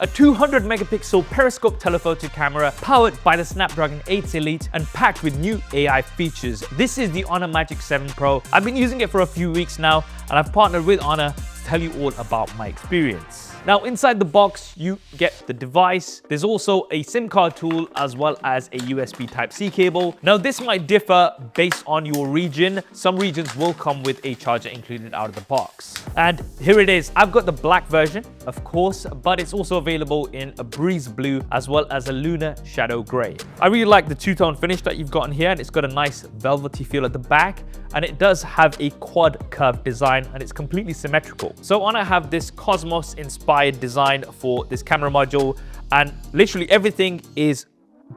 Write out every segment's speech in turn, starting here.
A 200 megapixel Periscope telephoto camera powered by the Snapdragon 8 Elite and packed with new AI features. This is the Honor Magic 7 Pro. I've been using it for a few weeks now and I've partnered with Honor to tell you all about my experience. Now inside the box you get the device. There's also a SIM card tool as well as a USB Type-C cable. Now this might differ based on your region. Some regions will come with a charger included out of the box. And here it is. I've got the black version, of course, but it's also available in a breeze blue as well as a lunar shadow gray. I really like the two-tone finish that you've gotten here, and it's got a nice velvety feel at the back, and it does have a quad curve design and it's completely symmetrical. So Honor have this Cosmos inspired design for this camera module, and literally everything is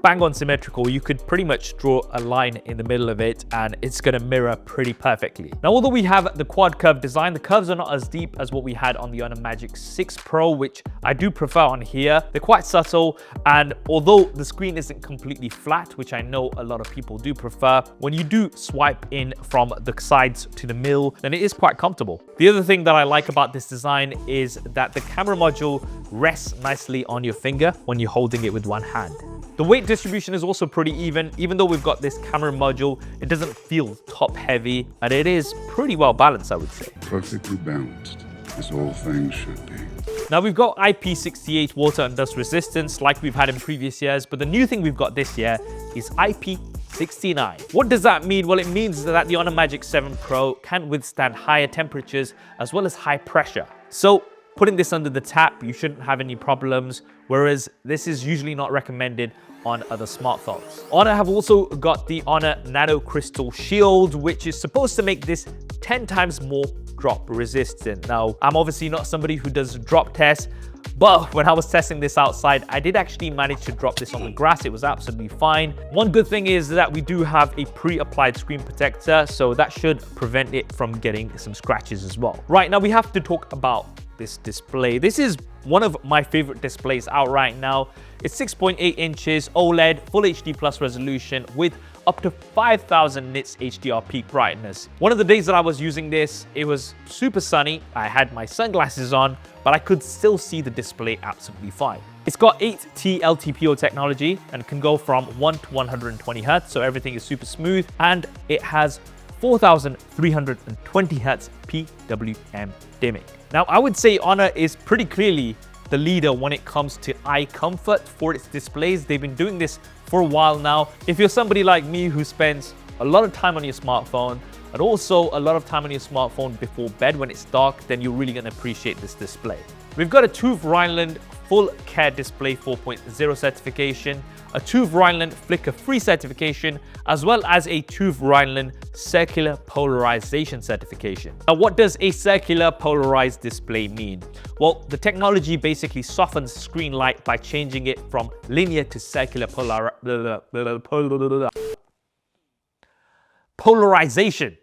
bang on symmetrical. You could pretty much draw a line in the middle of it and it's going to mirror pretty perfectly. Now, although we have the quad curve design, the curves are not as deep as what we had on the Honor Magic 6 Pro, which I do prefer on here. They're quite subtle, and although the screen isn't completely flat, which I know a lot of people do prefer, when you do swipe in from the sides to the middle, then it is quite comfortable. The other thing that I like about this design is that the camera module rests nicely on your finger when you're holding it with one hand. The weight distribution is also pretty even though we've got this camera module, it doesn't feel top heavy, and it is pretty well balanced, I would say. Perfectly balanced, as all things should be. Now we've got IP68 water and dust resistance like we've had in previous years, but the new thing we've got this year is IP69. What does that mean? Well, it means that the Honor Magic 7 Pro can withstand higher temperatures as well as high pressure. So putting this under the tap, you shouldn't have any problems, whereas this is usually not recommended on other smartphones. Honor have also got the Honor Nano Crystal Shield, which is supposed to make this 10 times more drop resistant. Now, I'm obviously not somebody who does drop tests, but when I was testing this outside, I did actually manage to drop this on the grass. It was absolutely fine. One good thing is that we do have a pre-applied screen protector, so that should prevent it from getting some scratches as well. Right, now we have to talk about this display. This is one of my favorite displays out right now. It's 6.8 inches OLED Full HD Plus resolution with up to 5000 nits HDR peak brightness. One of the days that I was using this, it was super sunny. I had my sunglasses on, but I could still see the display absolutely fine. It's got 8T LTPO technology and can go from 1 to 120 Hz, so everything is super smooth, and it has 4320 Hz PWM dimming. Now, I would say Honor is pretty clearly the leader when it comes to eye comfort for its displays. They've been doing this for a while now. If you're somebody like me who spends a lot of time on your smartphone and also a lot of time on your smartphone before bed when it's dark, then you're really going to appreciate this display. We've got a TÜV Rheinland Full Care Display 4.0 certification, a TÜV Rheinland flicker-free certification, as well as a TÜV Rheinland circular polarization certification. Now, what does a circular polarized display mean? Well, the technology basically softens screen light by changing it from linear to circular polarization.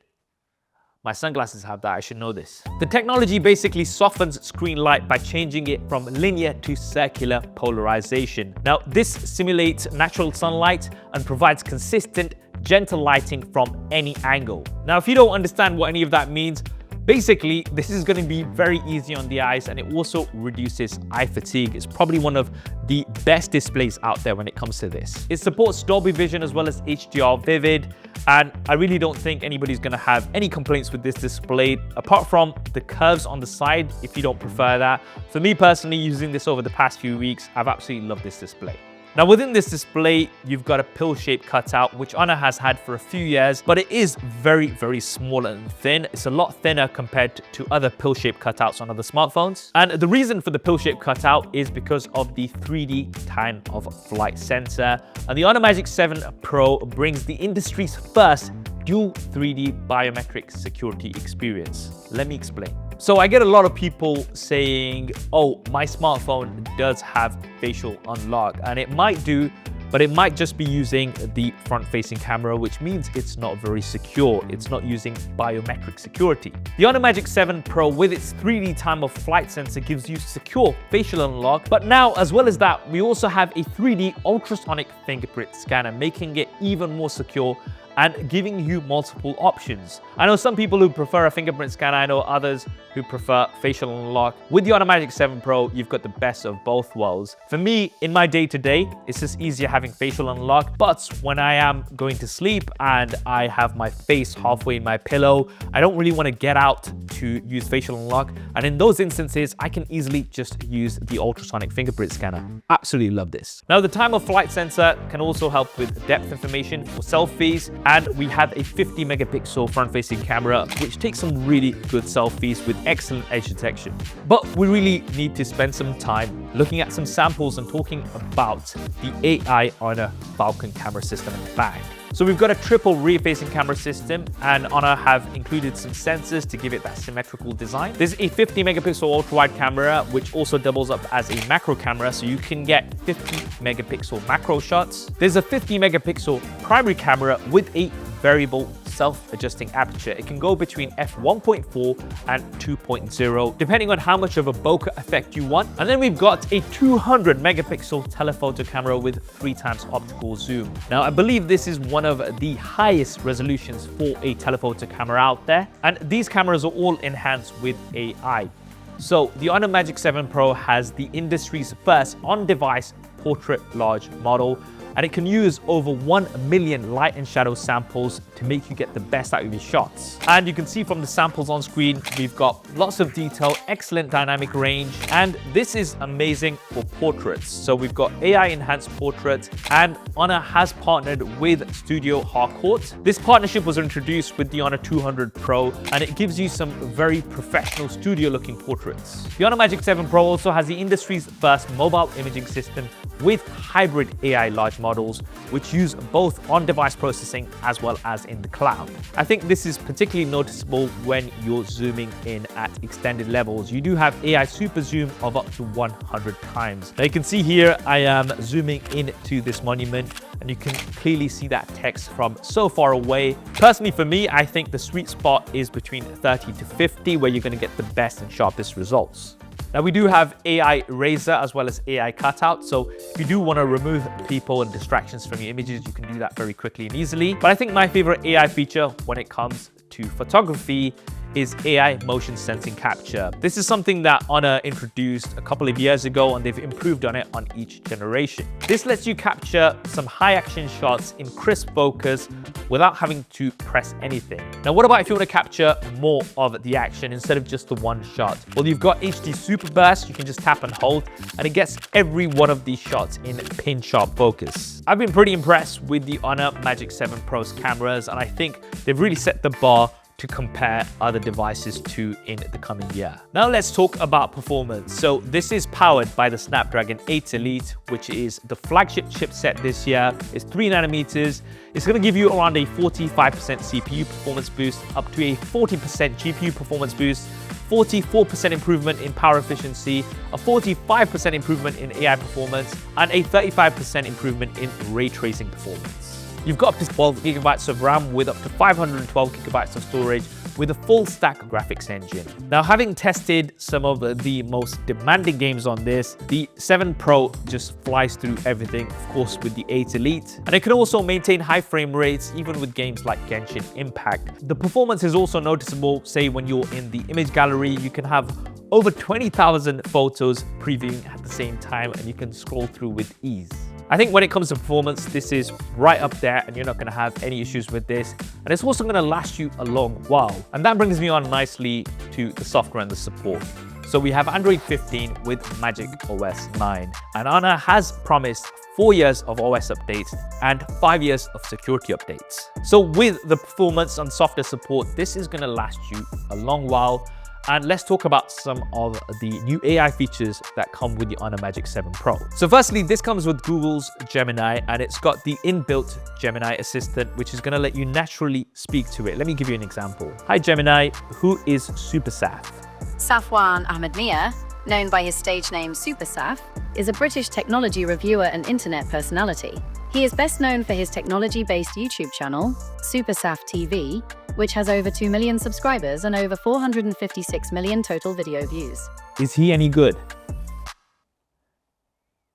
My sunglasses have that, I should know this. The technology basically softens screen light by changing it from linear to circular polarization. Now, this simulates natural sunlight and provides consistent, gentle lighting from any angle. Now, if you don't understand what any of that means, basically, this is going to be very easy on the eyes, and it also reduces eye fatigue. It's probably one of the best displays out there when it comes to this. It supports Dolby Vision as well as HDR Vivid, and I really don't think anybody's going to have any complaints with this display, apart from the curves on the side, if you don't prefer that. For me personally, using this over the past few weeks, I've absolutely loved this display. Now, within this display, you've got a pill-shaped cutout, which Honor has had for a few years, but it is very, very small and thin. It's a lot thinner compared to other pill-shaped cutouts on other smartphones. And the reason for the pill-shaped cutout is because of the 3D time of flight sensor. And the Honor Magic 7 Pro brings the industry's first dual 3D biometric security experience. Let me explain. So I get a lot of people saying, oh, my smartphone does have facial unlock, and it might do, but it might just be using the front-facing camera, which means it's not very secure. It's not using biometric security. The Honor Magic 7 Pro with its 3D time of flight sensor gives you secure facial unlock, but now, as well as that, we also have a 3D ultrasonic fingerprint scanner, making it even more secure and giving you multiple options. I know some people who prefer a fingerprint scanner, I know others who prefer facial unlock. With the Honor Magic 7 Pro, you've got the best of both worlds. For me, in my day-to-day, it's just easier having facial unlock, but when I am going to sleep and I have my face halfway in my pillow, I don't really want to get out to use facial unlock, and in those instances, I can easily just use the ultrasonic fingerprint scanner. Absolutely love this. Now, the time of flight sensor can also help with depth information for selfies, and we have a 50 megapixel front-facing camera, which takes some really good selfies with excellent edge detection. But we really need to spend some time looking at some samples and talking about the AI Honor Falcon camera system in the bag. So we've got a triple rear-facing camera system, and Honor have included some sensors to give it that symmetrical design. There's a 50 megapixel ultra-wide camera, which also doubles up as a macro camera, so you can get 50 megapixel macro shots. There's a 50 megapixel primary camera with a variable self-adjusting aperture. It can go between f1.4 and 2.0, depending on how much of a bokeh effect you want. And then we've got a 200 megapixel telephoto camera with 3x optical zoom. Now, I believe this is one of the highest resolutions for a telephoto camera out there. And these cameras are all enhanced with AI. So the Honor Magic 7 Pro has the industry's first on-device portrait large model, and it can use over 1 million light and shadow samples to make you get the best out of your shots. And you can see from the samples on screen, we've got lots of detail, excellent dynamic range, and this is amazing for portraits. So we've got AI enhanced portraits, and Honor has partnered with Studio Harcourt. This partnership was introduced with the Honor 200 Pro, and it gives you some very professional studio looking portraits. The Honor Magic 7 Pro also has the industry's first mobile imaging system with hybrid AI large models, which use both on-device processing as well as in the cloud. I think this is particularly noticeable when you're zooming in at extended levels. You do have AI super zoom of up to 100 times. Now you can see here, I am zooming into this monument, and you can clearly see that text from so far away. Personally, for me, I think the sweet spot is between 30 to 50, where you're going to get the best and sharpest results. Now we do have AI razor as well as AI cutout. So if you do want to remove people and distractions from your images, you can do that very quickly and easily. But I think my favorite AI feature when it comes to photography is AI motion sensing capture. This is something that Honor introduced a couple of years ago, and they've improved on it on each generation. This lets you capture some high action shots in crisp focus without having to press anything. Now, what about if you want to capture more of the action instead of just the one shot? Well, you've got HD Super Burst. You can just tap and hold, and it gets every one of these shots in pin sharp focus. I've been pretty impressed with the Honor Magic 7 Pro's cameras, and I think they've really set the bar to compare other devices to in the coming year. Now let's talk about performance. So this is powered by the Snapdragon 8 Elite, which is the flagship chipset this year. It's 3 nanometers. It's going to give you around a 45% CPU performance boost, up to a 40% GPU performance boost, 44% improvement in power efficiency, a 45% improvement in AI performance, and a 35% improvement in ray tracing performance. You've got up to 12 gigabytes of RAM with up to 512 gigabytes of storage with a full stack graphics engine. Now, having tested some of the most demanding games on this, the 7 Pro just flies through everything, of course, with the 8 Elite. And it can also maintain high frame rates, even with games like Genshin Impact. The performance is also noticeable, say when you're in the image gallery, you can have over 20,000 photos previewing at the same time, and you can scroll through with ease. I think when it comes to performance, this is right up there, and you're not going to have any issues with this. And it's also going to last you a long while. And that brings me on nicely to the software and the support. So we have Android 15 with Magic OS 9. And Honor has promised 4 years of OS updates and 5 years of security updates. So with the performance and software support, this is going to last you a long while. And let's talk about some of the new AI features that come with the Honor Magic 7 Pro. So firstly, this comes with Google's Gemini, and it's got the inbuilt Gemini assistant, which is going to let you naturally speak to it. Let me give you an example. Hi Gemini, who is SuperSaf? Safwan Ahmed Mia, known by his stage name SuperSaf, is a British technology reviewer and internet personality. He is best known for his technology-based YouTube channel, SuperSaf TV, which has over 2 million subscribers and over 456 million total video views. Is he any good?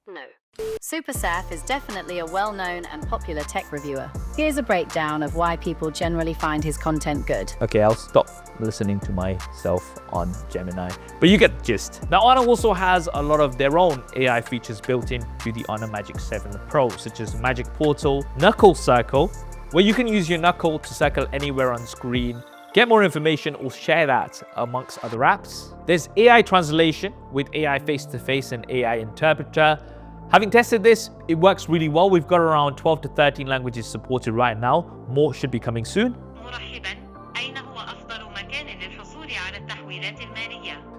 No. SuperSaf is definitely a well-known and popular tech reviewer. Here's a breakdown of why people generally find his content good. Okay, I'll stop listening to myself on Gemini, but you get the gist. Now, Honor also has a lot of their own AI features built into the Honor Magic 7 Pro, such as Magic Portal, Knuckle Circle, where you can use your knuckle to circle anywhere on screen, get more information or share that amongst other apps. There's AI translation with AI face-to-face and AI interpreter. Having tested this, it works really well. We've got around 12 to 13 languages supported right now. More should be coming soon.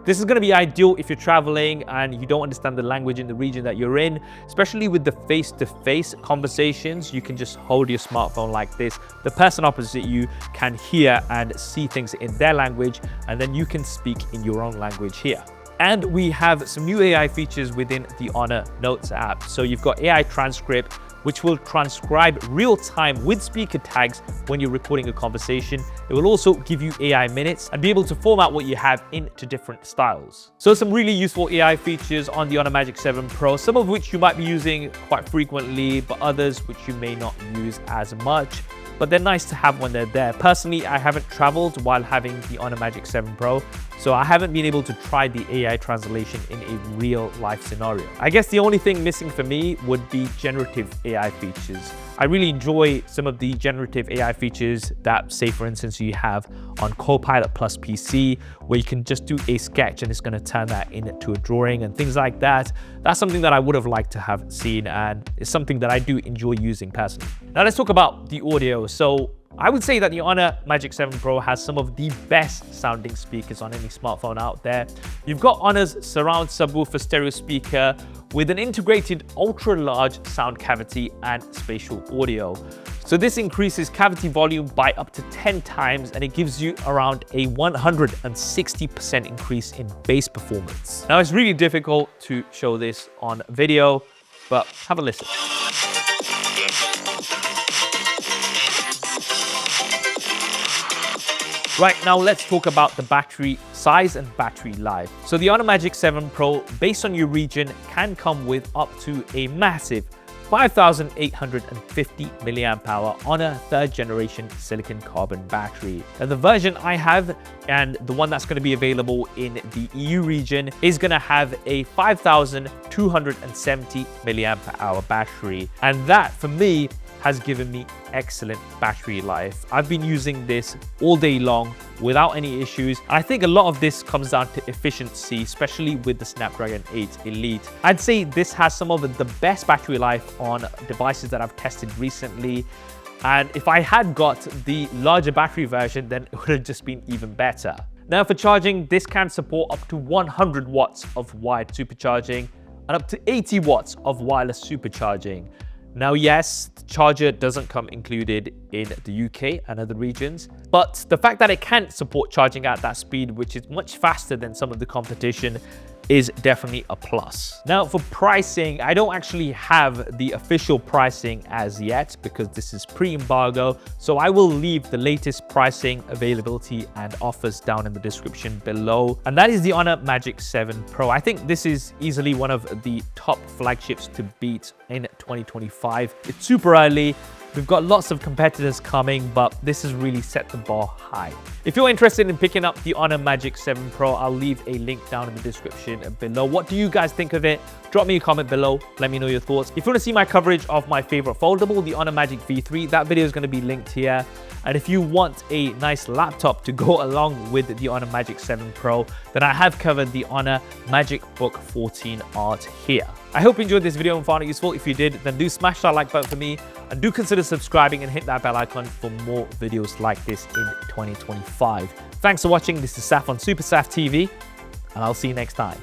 This is going to be ideal if you're traveling and you don't understand the language in the region that you're in, especially with the face-to-face conversations. You can just hold your smartphone like this. The person opposite you can hear and see things in their language, and then you can speak in your own language here. And we have some new AI features within the Honor Notes app. So you've got AI transcript, which will transcribe real time with speaker tags when you're recording a conversation. It will also give you AI minutes and be able to format what you have into different styles. So some really useful AI features on the Honor Magic 7 Pro, some of which you might be using quite frequently, but others which you may not use as much. But they're nice to have when they're there. Personally, I haven't traveled while having the Honor Magic 7 Pro, so I haven't been able to try the AI translation in a real life scenario. I guess the only thing missing for me would be generative AI features. I really enjoy some of the generative AI features that, say for instance, you have on Copilot Plus PC, where you can just do a sketch and it's going to turn that into a drawing and things like that. That's something that I would have liked to have seen, and it's something that I do enjoy using personally. Now let's talk about the audio. So I would say that the Honor Magic 7 Pro has some of the best sounding speakers on any smartphone out there. You've got Honor's surround subwoofer stereo speaker with an integrated ultra-large sound cavity and spatial audio. So this increases cavity volume by up to 10 times, and it gives you around a 160% increase in bass performance. Now it's really difficult to show this on video, but have a listen. Right, now let's talk about the battery size and battery life. So the Honor Magic 7 Pro, based on your region, can come with up to a massive 5,850 milliamp hour Honor 3rd generation silicon carbon battery. And the version I have, and the one that's going to be available in the EU region, is going to have a 5,270 milliamp hour battery. And that, for me, has given me excellent battery life. I've been using this all day long without any issues. And I think a lot of this comes down to efficiency, especially with the Snapdragon 8 Elite. I'd say this has some of the best battery life on devices that I've tested recently. And if I had got the larger battery version, then it would have just been even better. Now for charging, this can support up to 100 watts of wired supercharging and up to 80 watts of wireless supercharging. Now, yes, the charger doesn't come included in the UK and other regions, but the fact that it can support charging at that speed, which is much faster than some of the competition, is definitely a plus. Now for pricing, I don't actually have the official pricing as yet because this is pre-embargo, so I will leave the latest pricing, availability and offers down in the description below. And that is the Honor Magic 7 Pro. I think this is easily one of the top flagships to beat in 2025. It's super early. We've got lots of competitors coming, but this has really set the bar high. If you're interested in picking up the Honor Magic 7 Pro, I'll leave a link down in the description below. What do you guys think of it? Drop me a comment below. Let me know your thoughts. If you want to see my coverage of my favorite foldable, the Honor Magic V3, that video is going to be linked here. And if you want a nice laptop to go along with the Honor Magic 7 Pro, then I have covered the Honor Magic Book 14 Art here. I hope you enjoyed this video and found it useful. If you did, then do smash that like button for me and do consider subscribing and hit that bell icon for more videos like this in 2025. Thanks for watching. This is Saf on SuperSaf TV, and I'll see you next time.